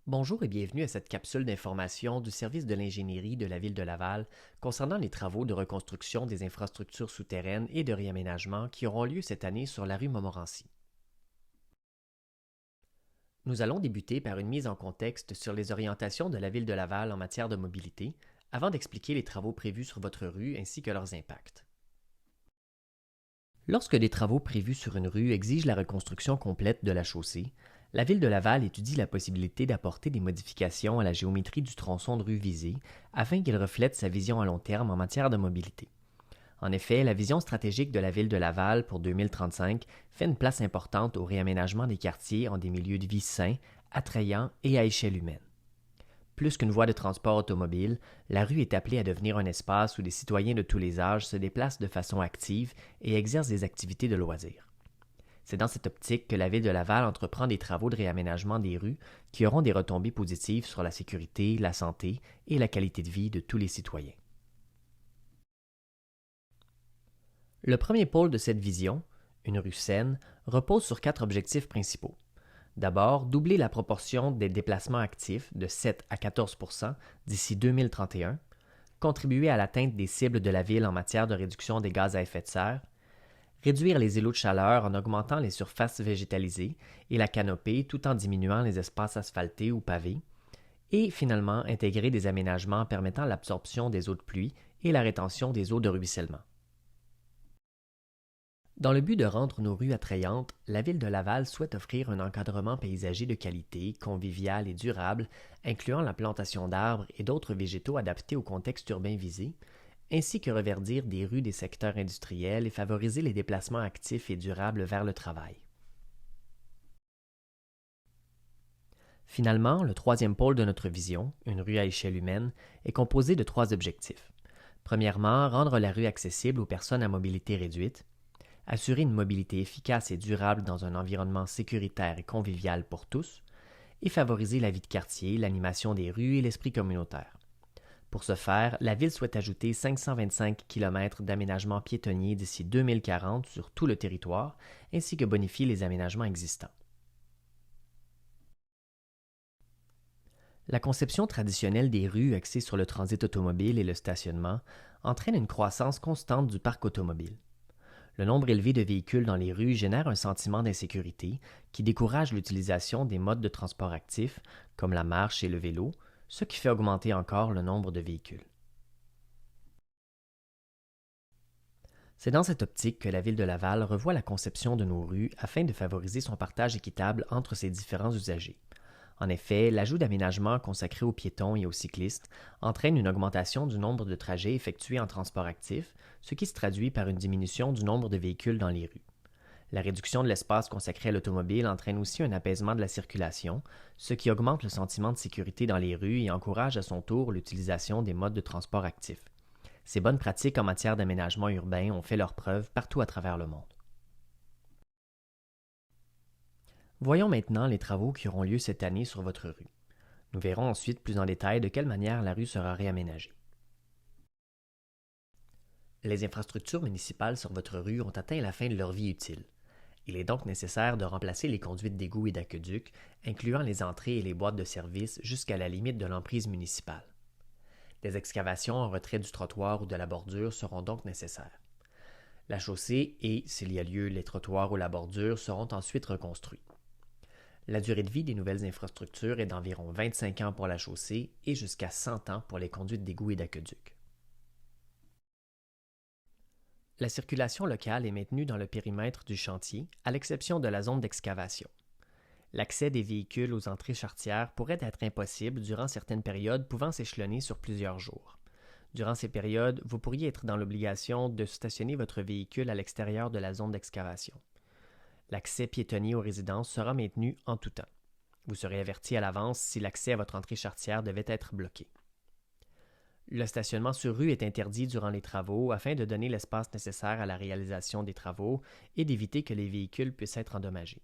Bonjour et bienvenue à cette capsule d'information du service de l'ingénierie de la Ville de Laval concernant les travaux de reconstruction des infrastructures souterraines et de réaménagement qui auront lieu cette année sur la rue Montmorency. Nous allons débuter par une mise en contexte sur les orientations de la Ville de Laval en matière de mobilité, avant d'expliquer les travaux prévus sur votre rue ainsi que leurs impacts. Lorsque des travaux prévus sur une rue exigent la reconstruction complète de la chaussée, la Ville de Laval étudie la possibilité d'apporter des modifications à la géométrie du tronçon de rue visé afin qu'il reflète sa vision à long terme en matière de mobilité. En effet, la vision stratégique de la Ville de Laval pour 2035 fait une place importante au réaménagement des quartiers en des milieux de vie sains, attrayants et à échelle humaine. Plus qu'une voie de transport automobile, la rue est appelée à devenir un espace où des citoyens de tous les âges se déplacent de façon active et exercent des activités de loisirs. C'est dans cette optique que la Ville de Laval entreprend des travaux de réaménagement des rues qui auront des retombées positives sur la sécurité, la santé et la qualité de vie de tous les citoyens. Le premier pôle de cette vision, une rue saine, repose sur quatre objectifs principaux. D'abord, doubler la proportion des déplacements actifs de 7 à 14 d'ici 2031, contribuer à l'atteinte des cibles de la ville en matière de réduction des gaz à effet de serre, réduire les îlots de chaleur en augmentant les surfaces végétalisées et la canopée tout en diminuant les espaces asphaltés ou pavés, et finalement intégrer des aménagements permettant l'absorption des eaux de pluie et la rétention des eaux de ruissellement. Dans le but de rendre nos rues attrayantes, la Ville de Laval souhaite offrir un encadrement paysager de qualité, convivial et durable, incluant la plantation d'arbres et d'autres végétaux adaptés au contexte urbain visé, ainsi que reverdir des rues des secteurs industriels et favoriser les déplacements actifs et durables vers le travail. Finalement, le troisième pôle de notre vision, une rue à échelle humaine, est composé de trois objectifs. Premièrement, rendre la rue accessible aux personnes à mobilité réduite, assurer une mobilité efficace et durable dans un environnement sécuritaire et convivial pour tous, et favoriser la vie de quartier, l'animation des rues et l'esprit communautaire. Pour ce faire, la Ville souhaite ajouter 525 km d'aménagements piétonniers d'ici 2040 sur tout le territoire, ainsi que bonifier les aménagements existants. La conception traditionnelle des rues axée sur le transit automobile et le stationnement entraîne une croissance constante du parc automobile. Le nombre élevé de véhicules dans les rues génère un sentiment d'insécurité qui décourage l'utilisation des modes de transport actifs, comme la marche et le vélo, ce qui fait augmenter encore le nombre de véhicules. C'est dans cette optique que la Ville de Laval revoit la conception de nos rues afin de favoriser son partage équitable entre ses différents usagers. En effet, l'ajout d'aménagements consacrés aux piétons et aux cyclistes entraîne une augmentation du nombre de trajets effectués en transport actif, ce qui se traduit par une diminution du nombre de véhicules dans les rues. La réduction de l'espace consacré à l'automobile entraîne aussi un apaisement de la circulation, ce qui augmente le sentiment de sécurité dans les rues et encourage à son tour l'utilisation des modes de transport actifs. Ces bonnes pratiques en matière d'aménagement urbain ont fait leurs preuves partout à travers le monde. Voyons maintenant les travaux qui auront lieu cette année sur votre rue. Nous verrons ensuite plus en détail de quelle manière la rue sera réaménagée. Les infrastructures municipales sur votre rue ont atteint la fin de leur vie utile. Il est donc nécessaire de remplacer les conduites d'égouts et d'aqueducs, incluant les entrées et les boîtes de service jusqu'à la limite de l'emprise municipale. Des excavations en retrait du trottoir ou de la bordure seront donc nécessaires. La chaussée et, s'il y a lieu, les trottoirs ou la bordure seront ensuite reconstruits. La durée de vie des nouvelles infrastructures est d'environ 25 ans pour la chaussée et jusqu'à 100 ans pour les conduites d'égouts et d'aqueducs. La circulation locale est maintenue dans le périmètre du chantier, à l'exception de la zone d'excavation. L'accès des véhicules aux entrées charretières pourrait être impossible durant certaines périodes pouvant s'échelonner sur plusieurs jours. Durant ces périodes, vous pourriez être dans l'obligation de stationner votre véhicule à l'extérieur de la zone d'excavation. L'accès piétonnier aux résidences sera maintenu en tout temps. Vous serez averti à l'avance si l'accès à votre entrée charretière devait être bloqué. Le stationnement sur rue est interdit durant les travaux afin de donner l'espace nécessaire à la réalisation des travaux et d'éviter que les véhicules puissent être endommagés.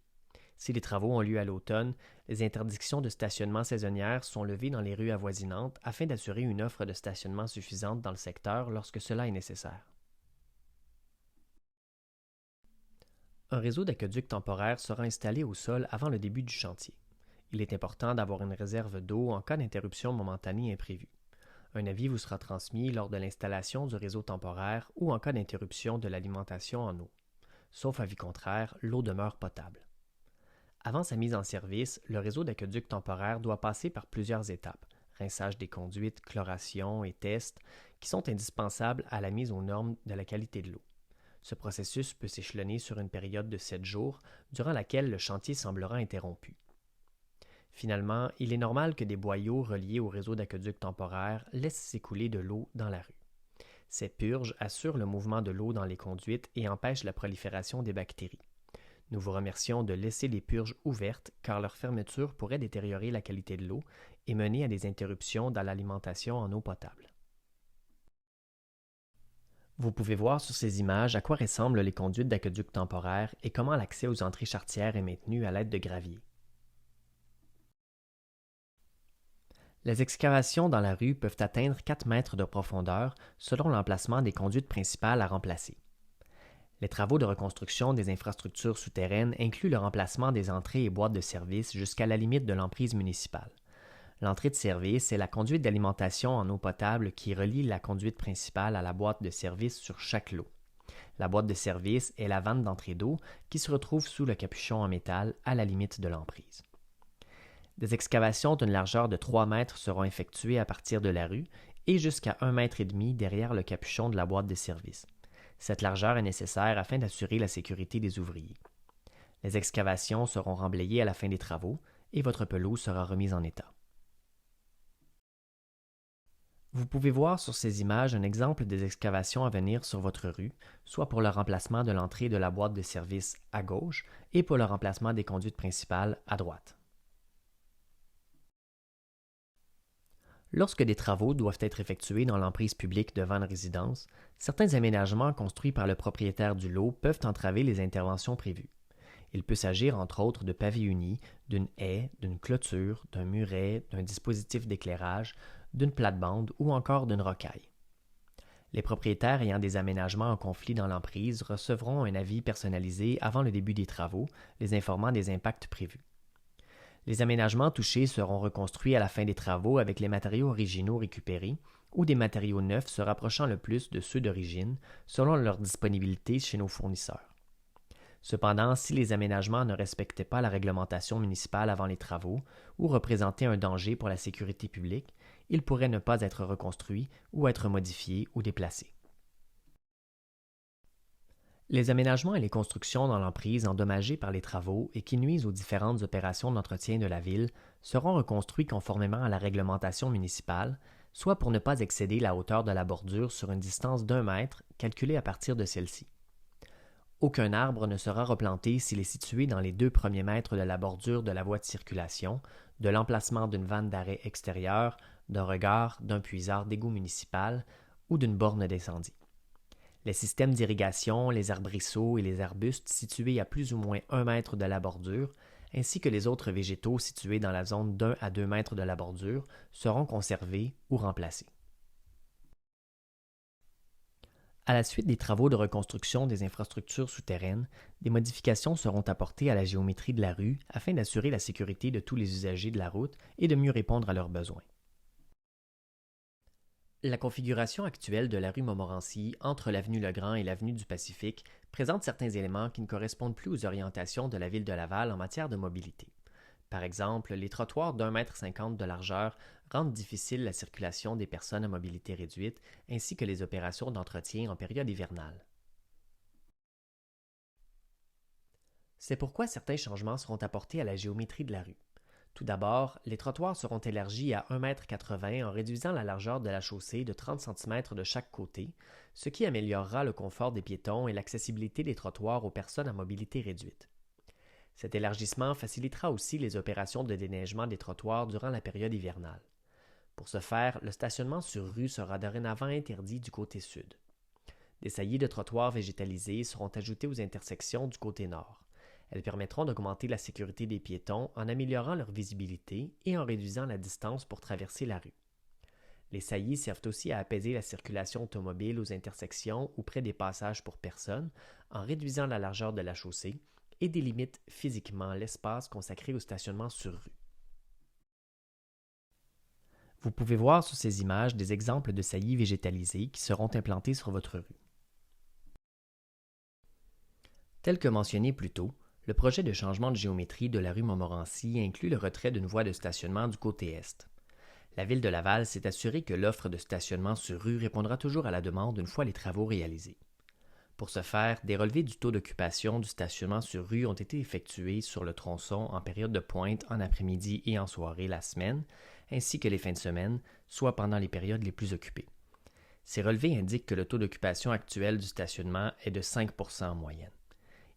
Si les travaux ont lieu à l'automne, les interdictions de stationnement saisonnières sont levées dans les rues avoisinantes afin d'assurer une offre de stationnement suffisante dans le secteur lorsque cela est nécessaire. Un réseau d'aqueducs temporaires sera installé au sol avant le début du chantier. Il est important d'avoir une réserve d'eau en cas d'interruption momentanée imprévue. Un avis vous sera transmis lors de l'installation du réseau temporaire ou en cas d'interruption de l'alimentation en eau. Sauf avis contraire, l'eau demeure potable. Avant sa mise en service, le réseau d'aqueduc temporaire doit passer par plusieurs étapes, rinçage des conduites, chloration et tests, qui sont indispensables à la mise aux normes de la qualité de l'eau. Ce processus peut s'échelonner sur une période de 7 jours, durant laquelle le chantier semblera interrompu. Finalement, il est normal que des boyaux reliés au réseau d'aqueduc temporaire laissent s'écouler de l'eau dans la rue. Ces purges assurent le mouvement de l'eau dans les conduites et empêchent la prolifération des bactéries. Nous vous remercions de laisser les purges ouvertes car leur fermeture pourrait détériorer la qualité de l'eau et mener à des interruptions dans l'alimentation en eau potable. Vous pouvez voir sur ces images à quoi ressemblent les conduites d'aqueduc temporaire et comment l'accès aux entrées charretières est maintenu à l'aide de gravier. Les excavations dans la rue peuvent atteindre 4 mètres de profondeur selon l'emplacement des conduites principales à remplacer. Les travaux de reconstruction des infrastructures souterraines incluent le remplacement des entrées et boîtes de service jusqu'à la limite de l'emprise municipale. L'entrée de service est la conduite d'alimentation en eau potable qui relie la conduite principale à la boîte de service sur chaque lot. La boîte de service est la vanne d'entrée d'eau qui se retrouve sous le capuchon en métal à la limite de l'emprise. Des excavations d'une largeur de 3 mètres seront effectuées à partir de la rue et jusqu'à 1,5 mètre derrière le capuchon de la boîte de service. Cette largeur est nécessaire afin d'assurer la sécurité des ouvriers. Les excavations seront remblayées à la fin des travaux et votre pelouse sera remise en état. Vous pouvez voir sur ces images un exemple des excavations à venir sur votre rue, soit pour le remplacement de l'entrée de la boîte de service à gauche et pour le remplacement des conduites principales à droite. Lorsque des travaux doivent être effectués dans l'emprise publique devant une résidence, certains aménagements construits par le propriétaire du lot peuvent entraver les interventions prévues. Il peut s'agir entre autres de pavés unis, d'une haie, d'une clôture, d'un muret, d'un dispositif d'éclairage, d'une plate-bande ou encore d'une rocaille. Les propriétaires ayant des aménagements en conflit dans l'emprise recevront un avis personnalisé avant le début des travaux, les informant des impacts prévus. Les aménagements touchés seront reconstruits à la fin des travaux avec les matériaux originaux récupérés ou des matériaux neufs se rapprochant le plus de ceux d'origine selon leur disponibilité chez nos fournisseurs. Cependant, si les aménagements ne respectaient pas la réglementation municipale avant les travaux ou représentaient un danger pour la sécurité publique, ils pourraient ne pas être reconstruits ou être modifiés ou déplacés. Les aménagements et les constructions dans l'emprise endommagées par les travaux et qui nuisent aux différentes opérations d'entretien de la ville seront reconstruits conformément à la réglementation municipale, soit pour ne pas excéder la hauteur de la bordure sur une distance d'1 mètre calculée à partir de celle-ci. Aucun arbre ne sera replanté s'il est situé dans les 2 premiers mètres de la bordure de la voie de circulation, de l'emplacement d'une vanne d'arrêt extérieure, d'un regard, d'un puisard d'égout municipal ou d'une borne d'incendie. Les systèmes d'irrigation, les arbrisseaux et les arbustes situés à plus ou moins 1 mètre de la bordure, ainsi que les autres végétaux situés dans la zone d'1 à 2 mètres de la bordure, seront conservés ou remplacés. À la suite des travaux de reconstruction des infrastructures souterraines, des modifications seront apportées à la géométrie de la rue afin d'assurer la sécurité de tous les usagers de la route et de mieux répondre à leurs besoins. La configuration actuelle de la rue Montmorency entre l'avenue Legrand et l'avenue du Pacifique présente certains éléments qui ne correspondent plus aux orientations de la ville de Laval en matière de mobilité. Par exemple, les trottoirs d'1,50 m de largeur rendent difficile la circulation des personnes à mobilité réduite ainsi que les opérations d'entretien en période hivernale. C'est pourquoi certains changements seront apportés à la géométrie de la rue. Tout d'abord, les trottoirs seront élargis à 1,80 m en réduisant la largeur de la chaussée de 30 cm de chaque côté, ce qui améliorera le confort des piétons et l'accessibilité des trottoirs aux personnes à mobilité réduite. Cet élargissement facilitera aussi les opérations de déneigement des trottoirs durant la période hivernale. Pour ce faire, le stationnement sur rue sera dorénavant interdit du côté sud. Des saillies de trottoirs végétalisés seront ajoutées aux intersections du côté nord. Elles permettront d'augmenter la sécurité des piétons en améliorant leur visibilité et en réduisant la distance pour traverser la rue. Les saillies servent aussi à apaiser la circulation automobile aux intersections ou près des passages pour personnes en réduisant la largeur de la chaussée et délimitent physiquement l'espace consacré au stationnement sur rue. Vous pouvez voir sur ces images des exemples de saillies végétalisées qui seront implantées sur votre rue. Tel que mentionné plus tôt, le projet de changement de géométrie de la rue Montmorency inclut le retrait d'une voie de stationnement du côté est. La Ville de Laval s'est assurée que l'offre de stationnement sur rue répondra toujours à la demande une fois les travaux réalisés. Pour ce faire, des relevés du taux d'occupation du stationnement sur rue ont été effectués sur le tronçon en période de pointe en après-midi et en soirée la semaine, ainsi que les fins de semaine, soit pendant les périodes les plus occupées. Ces relevés indiquent que le taux d'occupation actuel du stationnement est de 5 % en moyenne.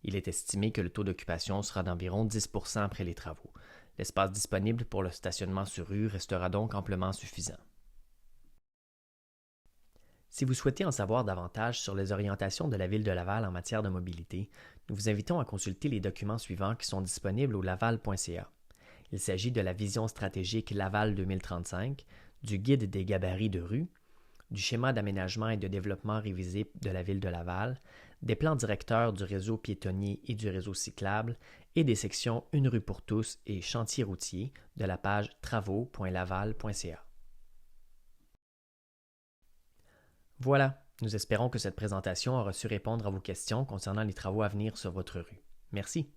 Il est estimé que le taux d'occupation sera d'environ 10 % après les travaux. L'espace disponible pour le stationnement sur rue restera donc amplement suffisant. Si vous souhaitez en savoir davantage sur les orientations de la Ville de Laval en matière de mobilité, nous vous invitons à consulter les documents suivants qui sont disponibles au laval.ca. Il s'agit de la vision stratégique Laval 2035, du guide des gabarits de rue, du schéma d'aménagement et de développement révisé de la Ville de Laval, des plans directeurs du réseau piétonnier et du réseau cyclable et des sections Une rue pour tous et Chantier routier de la page travaux.laval.ca. Voilà, nous espérons que cette présentation aura su répondre à vos questions concernant les travaux à venir sur votre rue. Merci.